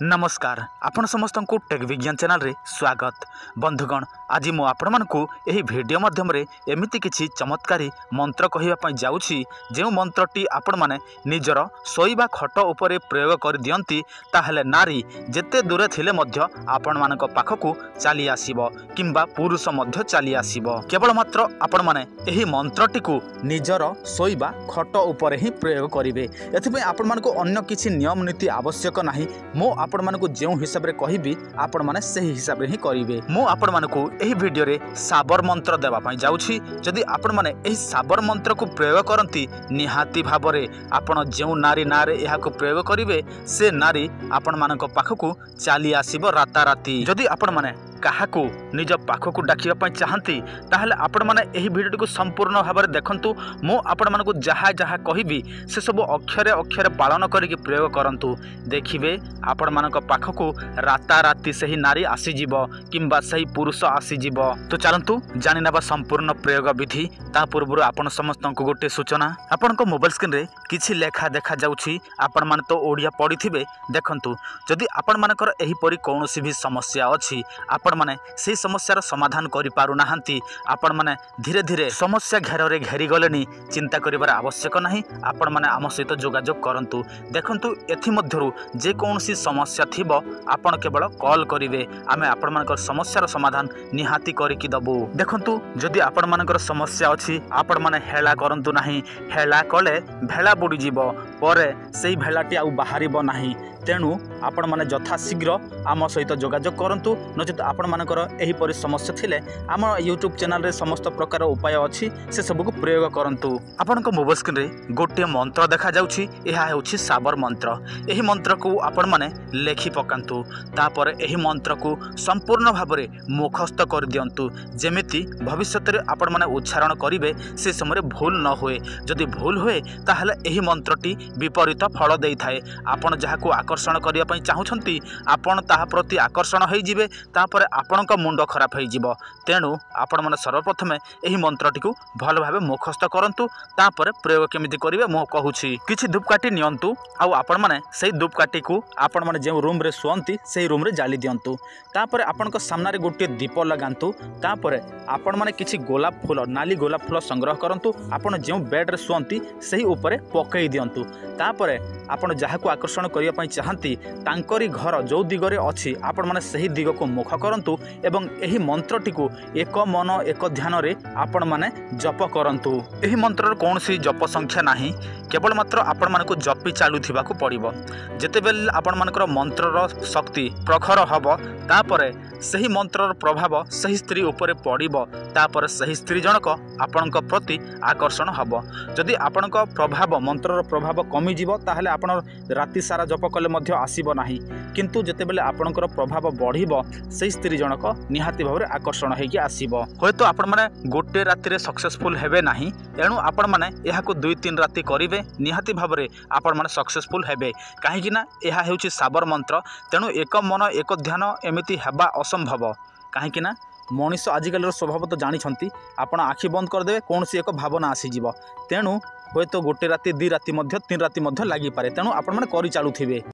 नमस्कार आपण समस्त को टेक विज्ञान चैनल रे स्वागत। बंधुगण आज मु आपण मानकु एही वीडियो माध्यम रे एमिति किछि चमत्कारी मंत्र कहिबा पई जाउछि जे मंत्रटी आपण माने निजर सोइबा खट उपरे प्रयोग कर दियंती ताहले नारी जेते दूर थिले मध्य आपण मानक पाखकु चली आसीबो किंबा पुरुष मध्य चली आसीबो। केवल मात्र आपण माने एही मंत्रटी को निजर सोइबा खट उपरे ही प्रयोग करिवे। एथिपे आपण मानकु अन्य किछि नियम नीति आवश्यक नाही। मो आपण मानकु जेउ हिसाब रे कहिबी आपण माने सही हिसाब रे ही करिवे। मो आपण मानकु एही वीडियो रे साबर मंत्र देबा पई जाउछि। जदि आपण माने एही साबर मंत्र को प्रयोग करंती निहाती भाबरे आपण जेउ नारी नारे एहा को प्रयोग करिवे से नारी आपण मानक पाखकु चली आसीबो राता राती। जदि आपण माने काहाकू निज पाखकु डाकिया पई चाहंती ताहले आपण माने एही वीडियो को संपूर्ण भाबरे देखंतु। मो आपण मानकु जहा जहा कहिबी से सब अक्षरे अक्षरे पालन करिकि प्रयोग करंतु। देखिबे आपण मानक पाखकु राता राती सही नारी आसी जीवो किंबा सही पुरुष आसी जीवो। तो चलंतु जानि नबा संपूर्ण प्रयोग विधि। ता पूर्व आपण समस्त को गोटे सूचना आपण को मोबाइल स्क्रीन रे किछि लेखा देखा जाउछि। आपण मान तो ओडिया पढिथिबे देखंतु। जदि आपण मानकर एही परि कोनोसी भी समस्या अछि आपण माने से समस्यार समाधान करि पारु नाहंती आपण माने धीरे धीरे समस्या घेरे घेरी गलेनी चिंता करिवार आवश्यक नाही। आपण माने आम सहित जोगाजोग करंतु। देखंतु एथि मध्यरु जे कोनोसी समस्या थिबो आपण केवल कॉल करिवे आमे आपण मानकर समस्यार समाधान निहाती करिकि दबु। देखंतु जदि आपण मानकर समस्या अछि आपण माने हेला करंतु नाही। हेला कले भेला बुडी जीवो परे सेही भेलाटी आउ बाहरिबो नाही। तेणु आपण माने यथा शीघ्र आम सहित जोगाजोग करंतु। नचेत आपण मानकर एही परि समस्या थिले आम यूट्यूब चैनल रे समस्त प्रकार उपाय अछि से सब को प्रयोग करंतु। आपण को मोबाइल स्क्रीन रे गोटे मंत्र देखा जाउछि। एहा हेउछि साबर मंत्र। एही मंत्र को आपण माने लेखि पकांतु। तापर एही मंत्र को संपूर्ण भाबरे मुखस्थ कर दियंतु जेमिति भविष्यत रे आपण माने उच्चारण करिवे से समय भूल न होए। जदि भूल होए ताहले एही मंत्रटी विपरीत फल देई थाए। आपण जहा को आकर्षण करिया पई चाहुछंती आपण ताहा प्रति आकर्षण होई जिवे तापर आपणक मुंड खराब होई जिवो। तेणु आपण माने सर्वप्रथम एही मंत्रटी को भल भाबे मुखस्थ करंतु। तापर प्रयोग केमिति करिवे मो कहूछि। किछि धूपकाठी नियंतु आउ आपण माने सेही धूपकाठी को आपण माने जे रूम रे सोंती सेही रूम रे जाली दियंतु। तापर आपणक सामना रे गोटे दीप लगांतु। तापर आपण माने किछि गोलाप फूल नाली गोलाप फूल संग्रह करंतु। आपण जे बेड रे सोंती सेही ऊपर पकई दियंतु। तापर आपण जहा को आकर्षण करिया पई चाहंती तांकरी घर जो दिगरे अछि आपण माने सही दिग को मुख करंतु एवं एही मंत्रटी को एक मन एक ध्यान रे आपण माने जप करंतु। एही मंत्रर कोनसी जप संख्या नाही। केवल मात्र आपण मानकु जपी चालू थिबा को पड़िबो। जेतेबेल आपण मानकर मंत्रर शक्ति प्रखर हबो तापरे सही मंत्रर प्रभाव सही स्त्री उपरे पड़िबो। तापर सही स्त्री जनक आपणक प्रति आकर्षण हबो। जदि आपणक प्रभाव मंत्रर प्रभाव कमी जीवो ताहले आपण राति सारा जप कले मध्य आसीबो नाही। किंतु जेतेबेले आपणकर प्रभाव बढ़िबो सही स्त्री जनक निहाती भाबरे आकर्षण हेकि आसीबो। होयतो आपण माने गोटे राति रे सक्सेसफुल हेबे नाही। एणु आपण माने एहा को 2-3 राति करिवे निहाती भाबरे आपण माने सक्सेसफुल हेबे। काहे कि ना एहा हेउची साबर मंत्र। तेणु एक मन एक ध्यान एमिति हेबा असंभव। काहे कि ना मनीष आजिकल स्वभाव तो जानी आपण आखि बंद करदे कौन सी एक भावना आसीଯିव। तेणु हूँ तो गोटे राति 2 राति 3 राति लगी पारे। तेणु आपण माने करि चालुथिबे।